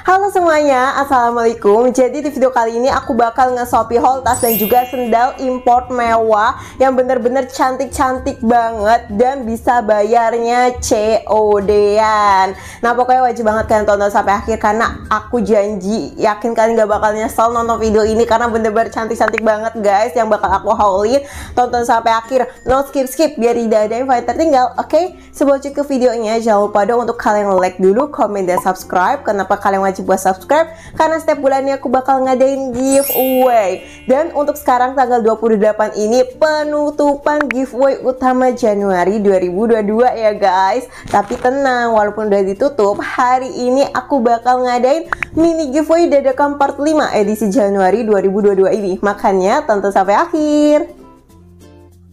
Halo semuanya, assalamualaikum. Jadi di video kali ini aku bakal nge-shopee haul tas dan juga sendal import mewah yang bener-bener cantik-cantik banget dan bisa bayarnya COD-an. Nah pokoknya wajib banget kalian tonton sampai akhir karena aku janji yakin kalian gak bakal nyesel nonton video ini karena bener-bener cantik-cantik banget guys yang bakal aku haulin. Tonton sampai akhir, no skip-skip biar tidak ada yang tertinggal. Oke, sebelum ke videonya jangan lupa dong untuk kalian like dulu, komen dan subscribe. Kenapa kalian wajib buat subscribe? Karena setiap bulannya aku bakal ngadain giveaway. Dan untuk sekarang tanggal 28 ini penutupan giveaway utama Januari 2022 ya guys. Tapi tenang, walaupun udah ditutup, hari ini aku bakal ngadain mini giveaway dadakan part 5 edisi Januari 2022 ini. Makanya tonton sampai akhir.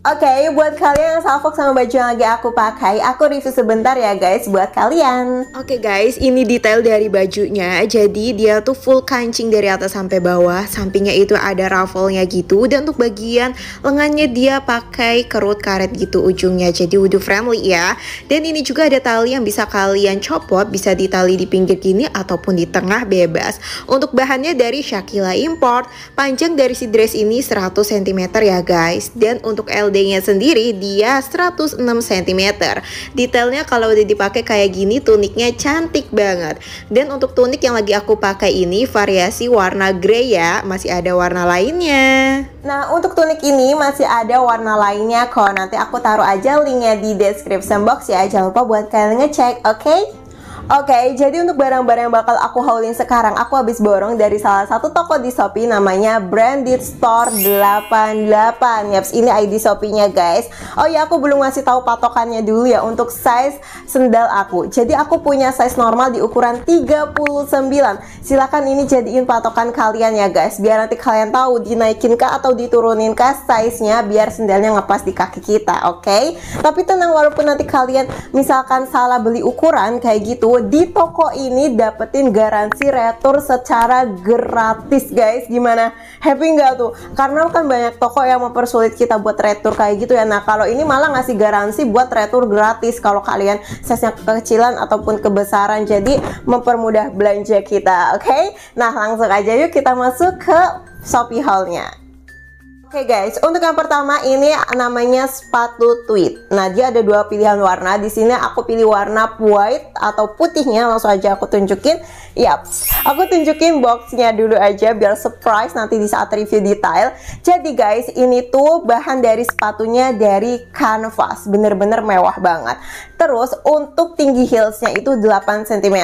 Oke, buat kalian yang salfok sama baju yang lagi aku pakai, aku review sebentar ya guys buat kalian. Oke guys, ini detail dari bajunya. Jadi dia tuh full kancing dari atas sampai bawah. Sampingnya itu ada ruffle-nya gitu. Dan untuk bagian lengannya dia pakai kerut karet gitu ujungnya. Jadi wudu friendly ya. Dan ini juga ada tali yang bisa kalian copot. Bisa ditali di pinggir gini ataupun di tengah bebas. Untuk bahannya dari Shakila Import. Panjang dari si dress ini 100 cm ya guys. Dan untuk LD-nya sendiri dia 106 cm. Detailnya kalau udah dipakai kayak gini tuniknya cantik banget. Dan untuk tunik yang lagi aku pakai ini variasi warna grey ya, masih ada warna lainnya. Nah untuk tunik ini masih ada warna lainnya kok. Nanti aku taruh aja linknya di description box ya. Jangan lupa buat kalian ngecek, oke? Oke, jadi untuk barang-barang yang bakal aku haulin sekarang, aku habis borong dari salah satu toko di Shopee namanya Branded Store 88. Yaps, ini ID Shopee-nya guys. Oh ya, aku belum ngasih tahu patokannya dulu ya untuk size sendal aku. Jadi aku punya size normal di ukuran 39. Silahkan ini jadiin patokan kalian ya guys, biar nanti kalian tahu dinaikin kah atau diturunin kah size-nya biar sendalnya ngepas di kaki kita, oke? Tapi tenang, walaupun nanti kalian misalkan salah beli ukuran kayak gitu, di toko ini dapetin garansi retur secara gratis guys. Gimana? Happy nggak tuh? Karena kan banyak toko yang mempersulit kita buat retur kayak gitu ya. Nah kalau ini malah ngasih garansi buat retur gratis kalau kalian size-nya kekecilan ataupun kebesaran. Jadi mempermudah belanja kita, oke? Nah langsung aja yuk kita masuk ke Shopee haul-nya. Oke guys, untuk yang pertama ini namanya sepatu tweed. Nah dia ada dua pilihan warna. Di sini aku pilih warna white atau putihnya. Langsung aja aku tunjukin. Yaps, aku tunjukin boxnya dulu aja biar surprise nanti di saat review detail. Jadi guys, ini tuh bahan dari sepatunya dari kanvas, bener-bener mewah banget. Terus untuk tinggi heelsnya itu 8 cm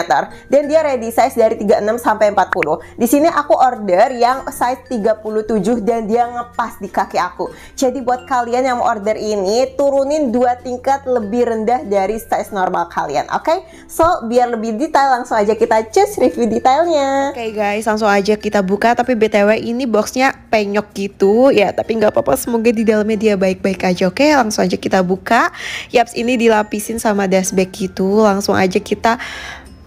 dan dia ready size dari 36 sampai 40. Di sini aku order yang size 37 dan dia ngepas di kaki aku. Jadi buat kalian yang mau order ini, turunin 2 tingkat lebih rendah dari size normal kalian, oke? So biar lebih detail langsung aja kita cus review detailnya. Oke guys, langsung aja kita buka. Tapi BTW ini boxnya penyok gitu ya, tapi nggak apa-apa, semoga di dalamnya dia baik-baik aja. Oke, langsung aja kita buka. Yaps, ini dilapisin sama dust bag gitu. Langsung aja kita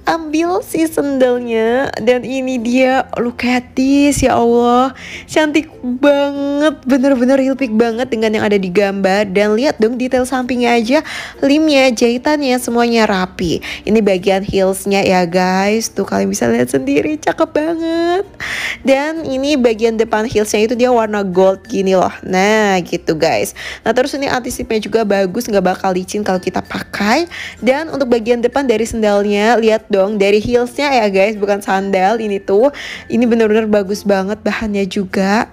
ambil si sendalnya. Dan ini dia, look at this, ya Allah, cantik banget, bener-bener real pic banget dengan yang ada di gambar. Dan lihat dong detail sampingnya aja, limnya, jahitannya semuanya rapi. Ini bagian heelsnya ya guys, tuh kalian bisa lihat sendiri, cakep banget. Dan ini bagian depan heelsnya itu dia warna gold gini loh. Nah gitu guys. Nah terus ini antisipnya juga bagus, nggak bakal licin kalau kita pakai. Dan untuk bagian depan dari sendalnya, lihat dong dari heelsnya ya guys, bukan sandal. Ini tuh, ini bener-bener bagus banget bahannya juga.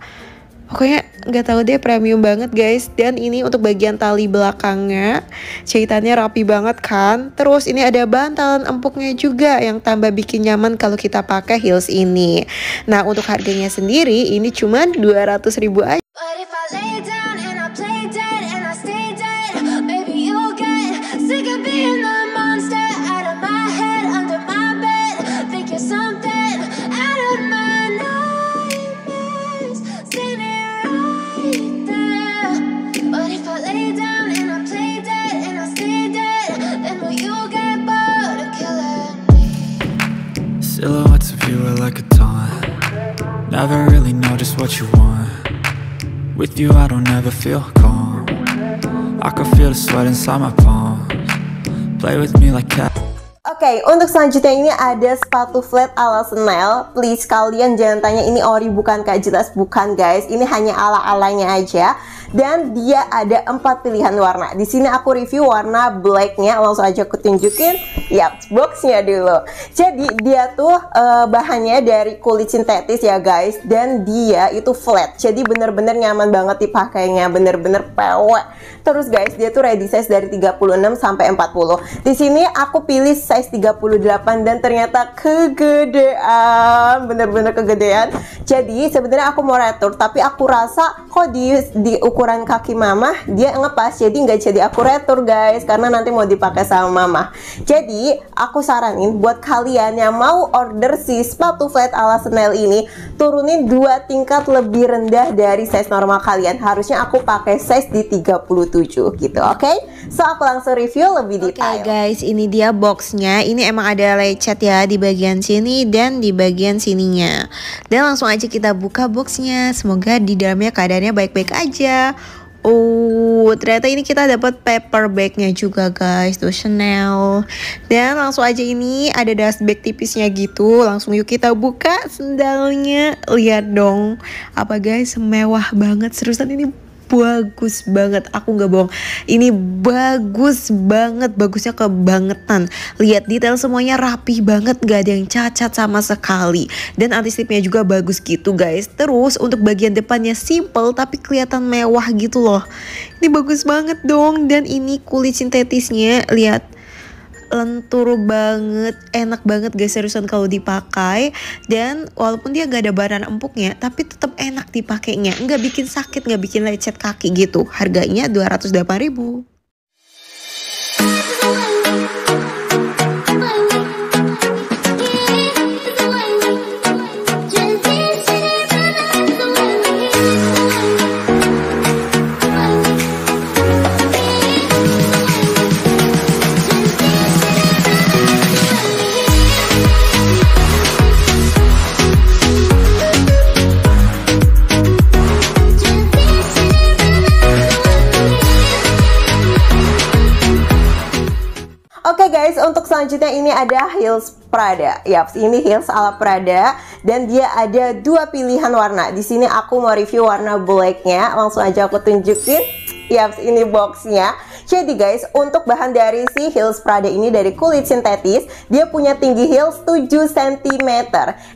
Pokoknya nggak tahu deh, premium banget guys. Dan ini untuk bagian tali belakangnya, jahitannya rapi banget kan. Terus ini ada bantalan empuknya juga yang tambah bikin nyaman kalau kita pakai heels ini. Nah untuk harganya sendiri ini cuma 200.000 aja. Silhouettes of you are like a taunt. Never really know just what you want. With you I don't ever feel calm. I can feel the sweat inside my palms. Play with me like cat. Oke, untuk selanjutnya ini ada sepatu flat ala Chanel. Please kalian jangan tanya ini ori bukan kak, jelas bukan guys. Ini hanya ala-alanya aja. Dan dia ada 4 pilihan warna. Di sini aku review warna blacknya, langsung aja aku tunjukin. Yap, boxnya dulu. Jadi dia tuh bahannya dari kulit sintetis ya guys, dan dia itu flat. Jadi bener-bener nyaman banget dipakainya, bener-bener pewek. Terus guys, dia tuh ready size dari 36 sampai 40. Di sini aku pilih size 38 dan ternyata kegedean, bener-bener kegedean. Jadi sebenarnya aku mau retur, tapi aku rasa kok di ukuran kaki mama dia ngepas, jadi nggak jadi aku retur guys, karena nanti mau dipakai sama mama. Jadi aku saranin buat kalian yang mau order si sepatu flat ala Chanel ini, turunin 2 tingkat lebih rendah dari size normal kalian. Harusnya aku pakai size di 37 gitu, oke? So aku langsung review lebih detail. Oke guys, ini dia boxnya. Ini emang ada lecet ya di bagian sini dan di bagian sininya. Dan langsung aja kita buka boxnya. Semoga di dalamnya keadaannya baik-baik aja. Oh, ternyata ini kita dapat paper bagnya juga guys, tuh Chanel. Dan langsung aja ini ada dust bag tipisnya gitu. Langsung yuk kita buka sendalnya. Lihat dong, apa guys, mewah banget. Seriusan ini bagus banget, aku nggak bohong, ini bagus banget, bagusnya kebangetan. Lihat detail semuanya rapih banget, gak ada yang cacat sama sekali. Dan anti slipnya juga bagus gitu guys. Terus untuk bagian depannya simple tapi kelihatan mewah gitu loh. Ini bagus banget dong. Dan ini kulit sintetisnya, lihat, lentur banget, enak banget guys seriusan kalau dipakai. Dan walaupun dia gak ada bahan empuknya, tapi tetap enak dipakainya, nggak bikin sakit, nggak bikin lecet kaki gitu. Harganya 208.000. Oke guys, untuk selanjutnya ini ada heels Prada. Yaps, ini heels ala Prada dan dia ada 2 pilihan warna. Di sini aku mau review warna blacknya. Langsung aja aku tunjukin. Yaps, ini boxnya. Jadi guys, untuk bahan dari si heels Prada ini dari kulit sintetis, dia punya tinggi heels 7 cm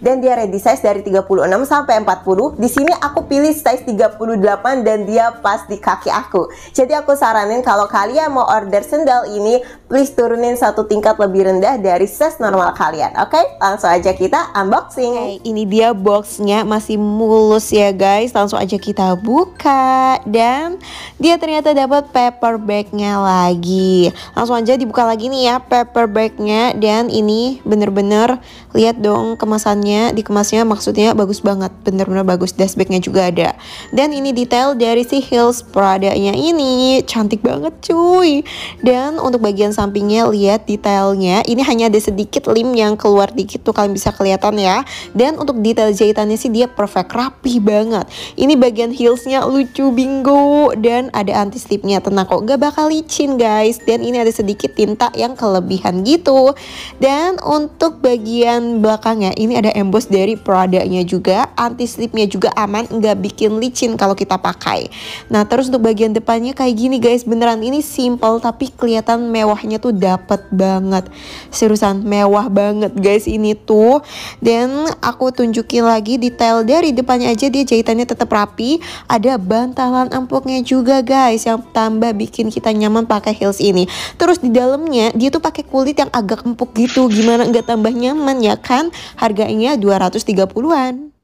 dan dia ready size dari 36 sampai 40. Di sini aku pilih size 38 dan dia pas di kaki aku. Jadi aku saranin kalau kalian mau order sendal ini, please turunin 1 tingkat lebih rendah dari size normal kalian. Oke, langsung aja kita unboxing. Ini dia boxnya, masih mulus ya guys. Langsung aja kita buka. Dan dia ternyata dapat paper bagnya lagi. Langsung aja dibuka lagi nih ya paper bagnya. Dan ini bener-bener, lihat dong kemasannya. Dikemasnya maksudnya bagus banget, bener-bener bagus. Dust bagnya juga ada. Dan ini detail dari si heels Prada-nya ini, cantik banget cuy. Dan untuk bagian sampingnya lihat detailnya. Ini hanya ada sedikit lem yang keluar dikit tuh, kalian bisa kelihatan ya. Dan untuk detail jahitannya sih dia perfect, rapi banget. Ini bagian heelsnya lucu bingo. Dan ada anti slipnya, tenang kok, gak bakal licin guys. Dan ini ada sedikit tinta yang kelebihan gitu. Dan untuk bagian belakangnya ini ada emboss dari Prada-nya juga. Anti slipnya juga aman, gak bikin licin kalau kita pakai. Nah terus untuk bagian depannya kayak gini guys. Beneran ini simple tapi kelihatan mewahnya tuh dapet banget. Seriusan mewah banget guys ini tuh. Dan aku tunjukin lagi detail dari depannya aja, dia jahitannya tetap rapi. Ada bantalan empuknya juga guys, yang tambah bikin kita nyaman pakai heels ini. Terus di dalamnya dia tuh pakai kulit yang agak empuk gitu. Gimana nggak tambah nyaman ya kan? Harganya 230-an.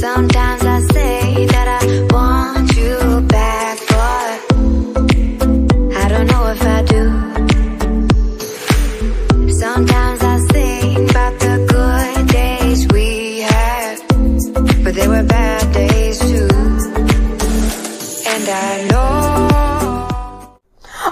Sometimes I say that I want you back, but I don't know if I do. Sometimes I think about the good days we had, but they were bad days too. And I know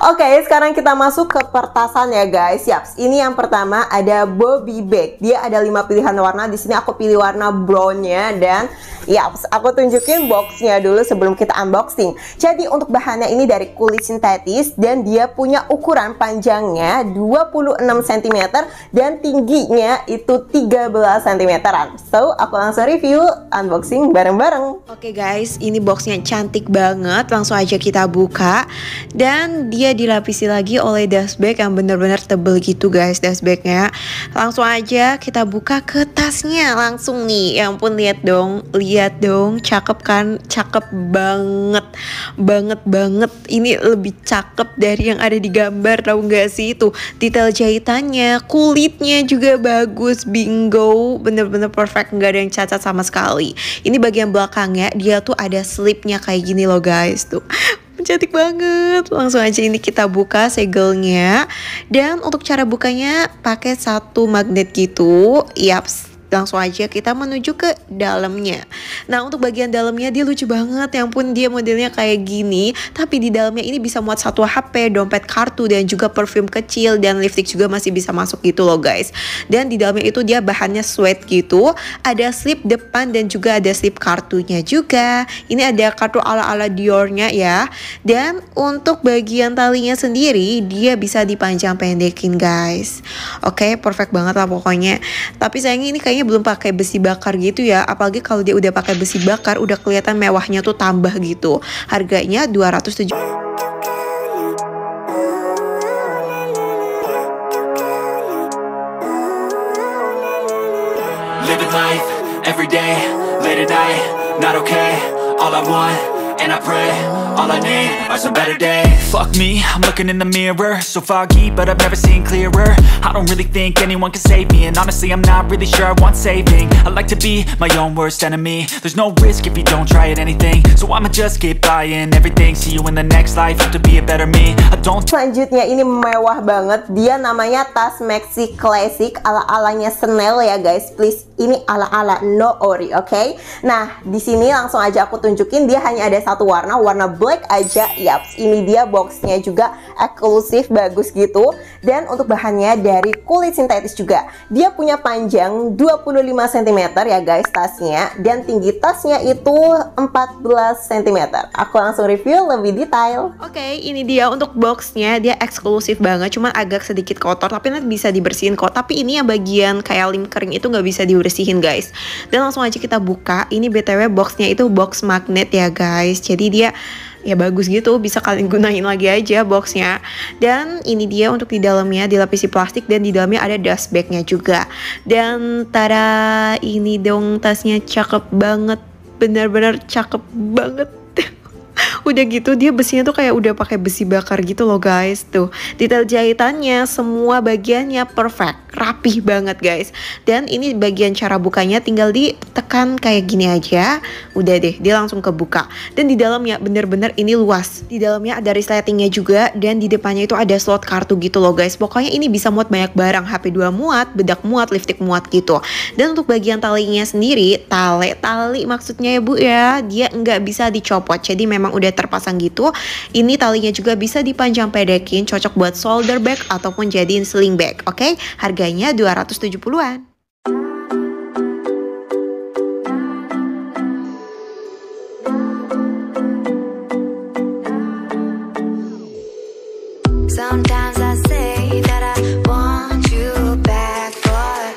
Oke, sekarang kita masuk ke pertasan ya guys. Yaps, ini yang pertama ada Bobby Bag. Dia ada 5 pilihan warna. Di sini aku pilih warna brownnya dan yaps, aku tunjukin boxnya dulu sebelum kita unboxing. Jadi untuk bahannya ini dari kulit sintetis dan dia punya ukuran panjangnya 26 cm dan tingginya itu 13 cm. So, aku langsung review, unboxing bareng-bareng. Oke guys, ini boxnya cantik banget. Langsung aja kita buka. Dan dia dilapisi lagi oleh dust bag yang bener-bener tebel gitu guys, dust bagnya. Langsung aja kita buka ke tasnya langsung nih. Ya ampun, lihat dong, cakep kan? Cakep banget banget. Ini lebih cakep dari yang ada di gambar, tahu nggak sih? Tuh detail jahitannya, kulitnya juga bagus, bingo, bener-bener perfect, nggak ada yang cacat sama sekali. Ini bagian belakangnya dia tuh ada slipnya kayak gini loh guys, tuh cantik banget. Langsung aja ini kita buka segelnya. Dan untuk cara bukanya pakai satu magnet gitu. Yaps, langsung aja kita menuju ke dalamnya. Nah, untuk bagian dalamnya dia lucu banget. Yang pun dia modelnya kayak gini, tapi di dalamnya ini bisa muat satu HP, dompet kartu, dan juga perfume kecil, dan lipstick juga masih bisa masuk gitu loh guys. Dan di dalamnya itu dia bahannya sweat gitu. Ada slip depan dan juga ada slip kartunya juga. Ini ada kartu ala-ala Diornya ya. Dan untuk bagian talinya sendiri dia bisa dipanjang pendekin guys. Oke, perfect banget lah pokoknya. Tapi sayangnya ini kayaknya belum pakai besi bakar gitu ya. Apalagi kalau dia udah pakai besi bakar udah kelihatan mewahnya tuh tambah gitu. Harganya 207. Living life, everyday, late at night, not okay. All I want, and I pray, all I need are some better days. Fuck me, I'm looking in the mirror, so foggy, but I've never seen clearer. I don't really think anyone can save me, and honestly I'm not really sure I want saving. I like to be my own worst enemy. There's no risk if you don't try at anything, so I'ma just keep buying everything. See you in the next life, have to be a better me. I don't. Selanjutnya ini mewah banget. Dia namanya tas maxi classic ala-alanya Chanel ya guys. Please, ini ala-ala no ori, oke? Nah, di sini langsung aja aku tunjukin dia hanya ada satu warna black aja. Yaps, ini dia boxnya juga eksklusif, bagus gitu. Dan untuk bahannya dari kulit sintetis juga. Dia punya panjang 25 cm ya guys tasnya, dan tinggi tasnya itu 14 cm. Aku langsung review lebih detail. Oke, ini dia untuk boxnya. Dia eksklusif banget, cuman agak sedikit kotor, tapi nanti bisa dibersihin kok. Tapi ini yang bagian kayak lem kering itu nggak bisa dibersihin guys. Dan langsung aja kita buka. Ini BTW boxnya itu box magnet ya guys. Jadi dia ya bagus gitu, bisa kalian gunain lagi aja boxnya. Dan ini dia untuk di dalamnya dilapisi plastik, dan di dalamnya ada dust bagnya juga. Dan tada, ini dong tasnya, cakep banget, benar-benar cakep banget. Udah gitu dia besinya tuh kayak udah pakai besi bakar gitu loh guys. Tuh detail jahitannya semua bagiannya perfect, rapih banget guys. Dan ini bagian cara bukanya tinggal ditekan kayak gini aja, udah deh dia langsung kebuka. Dan di dalamnya bener-bener ini luas. Di dalamnya ada resletingnya juga, dan di depannya itu ada slot kartu gitu loh guys. Pokoknya ini bisa muat banyak barang, HP 2 muat, bedak muat, lipstick muat gitu. Dan untuk bagian talinya sendiri, tali maksudnya ya bu ya, dia nggak bisa dicopot, jadi memang udah terpasang gitu. Ini talinya juga bisa dipanjang pedekin, cocok buat shoulder bag ataupun jadiin sling bag. Oke, harganya 270-an. Sometimes I say that I want you back, but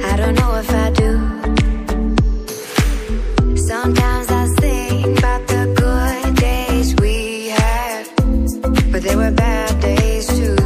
I don't know if I do. Sometimes I think about the good days we had, but they were bad days too.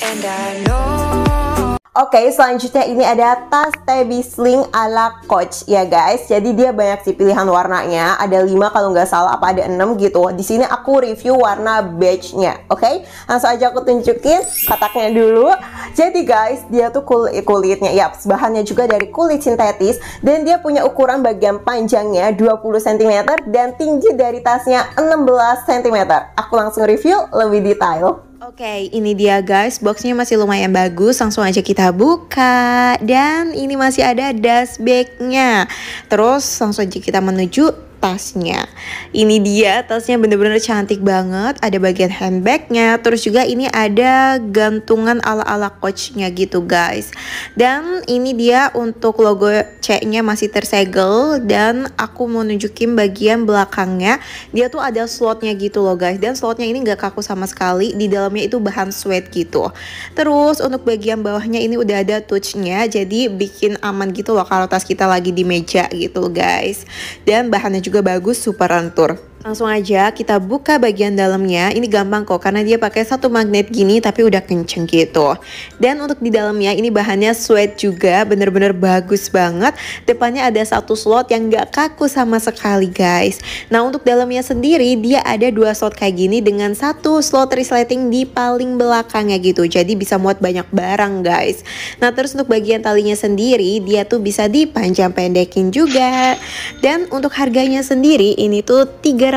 And I know. Oke, selanjutnya ini ada tas Tabby Sling ala Coach ya guys. Jadi dia banyak sih pilihan warnanya. Ada 5 kalau nggak salah, apa ada 6 gitu. Di sini aku review warna beige-nya. Oke, langsung aja aku tunjukin kotaknya dulu. Jadi guys, dia tuh kulitnya, ya bahannya juga dari kulit sintetis, dan dia punya ukuran bagian panjangnya 20 cm dan tinggi dari tasnya 16 cm. Aku langsung review lebih detail. Oke, ini dia guys, boxnya masih lumayan bagus. Langsung aja kita buka. Dan ini masih ada dust bagnya. Terus langsung aja kita menuju tasnya. Ini dia tasnya, bener-bener cantik banget. Ada bagian handbagnya, terus juga ini ada gantungan ala-ala Coachnya gitu guys. Dan ini dia untuk logo C-nya masih tersegel, dan aku mau nunjukin bagian belakangnya. Dia tuh ada slotnya gitu loh guys, dan slotnya ini gak kaku sama sekali. Di dalamnya itu bahan suede gitu. Terus untuk bagian bawahnya ini udah ada touchnya, jadi bikin aman gitu loh kalau tas kita lagi di meja gitu guys. Dan bahannya juga bagus, super lentur. Langsung aja kita buka bagian dalamnya. Ini gampang kok karena dia pakai satu magnet gini tapi udah kenceng gitu. Dan untuk di dalamnya ini bahannya suede juga, bener-bener bagus banget. Depannya ada satu slot yang gak kaku sama sekali guys. Nah untuk dalamnya sendiri dia ada 2 slot kayak gini dengan satu slot resleting di paling belakangnya gitu. Jadi bisa muat banyak barang guys. Nah terus untuk bagian talinya sendiri dia tuh bisa dipanjang pendekin juga. Dan untuk harganya sendiri ini tuh 310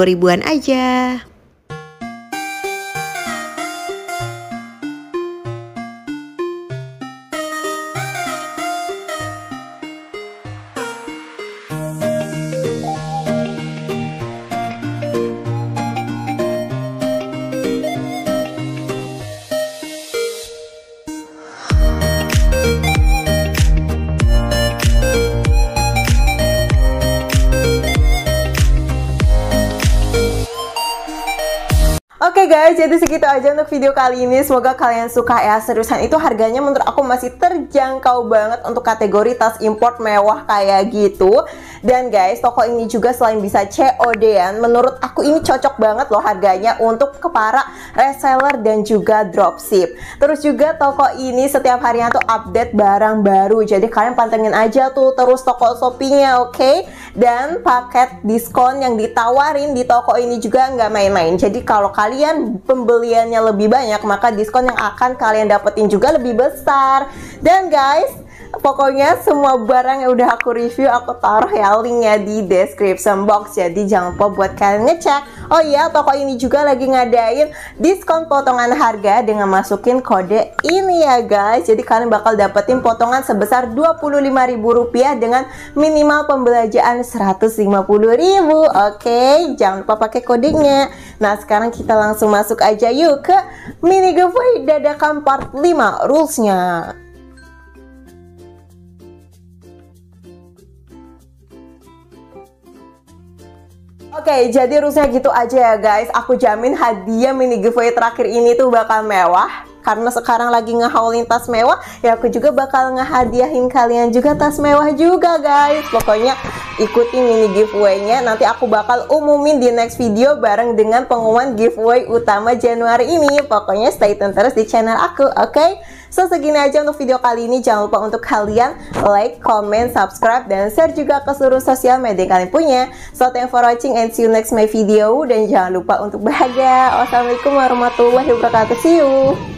ribuan aja. Oke guys, jadi segitu aja untuk video kali ini. Semoga kalian suka ya. Seriusan itu harganya menurut aku masih terjangkau banget untuk kategori tas import mewah kayak gitu. Dan guys, toko ini juga selain bisa COD-an, menurut aku ini cocok banget loh harganya untuk ke para reseller dan juga dropship. Terus juga toko ini setiap harinya tuh update barang baru. Jadi kalian pantengin aja tuh terus toko Shopee-nya, oke? Dan paket diskon yang ditawarin di toko ini juga nggak main-main. Jadi kalau kalian pembeliannya lebih banyak, maka diskon yang akan kalian dapetin juga lebih besar. Dan guys, pokoknya semua barang yang udah aku review aku taruh ya linknya di description box. Jadi jangan lupa buat kalian ngecek. Oh iya, toko ini juga lagi ngadain diskon potongan harga dengan masukin kode ini ya guys. Jadi kalian bakal dapetin potongan sebesar Rp25.000 dengan minimal pembelanjaan Rp150.000. Oke, jangan lupa pakai kodenya. Nah sekarang kita langsung masuk aja yuk ke mini giveaway dadakan part 5 rulesnya. Oke, jadi rulesnya gitu aja ya guys. Aku jamin hadiah mini giveaway terakhir ini tuh bakal mewah. Karena sekarang lagi ngehaulin tas mewah, ya aku juga bakal ngehadiahin kalian juga tas mewah juga guys. Pokoknya ikuti mini giveaway-nya. Nanti aku bakal umumin di next video bareng dengan pengumuman giveaway utama Januari ini. Pokoknya stay tune terus di channel aku, oke? So segini aja untuk video kali ini. Jangan lupa untuk kalian like, comment, subscribe, dan share juga ke seluruh sosial media yang kalian punya. So thank you for watching and see you next my video. Dan jangan lupa untuk bahagia. Wassalamualaikum warahmatullahi wabarakatuh. See you.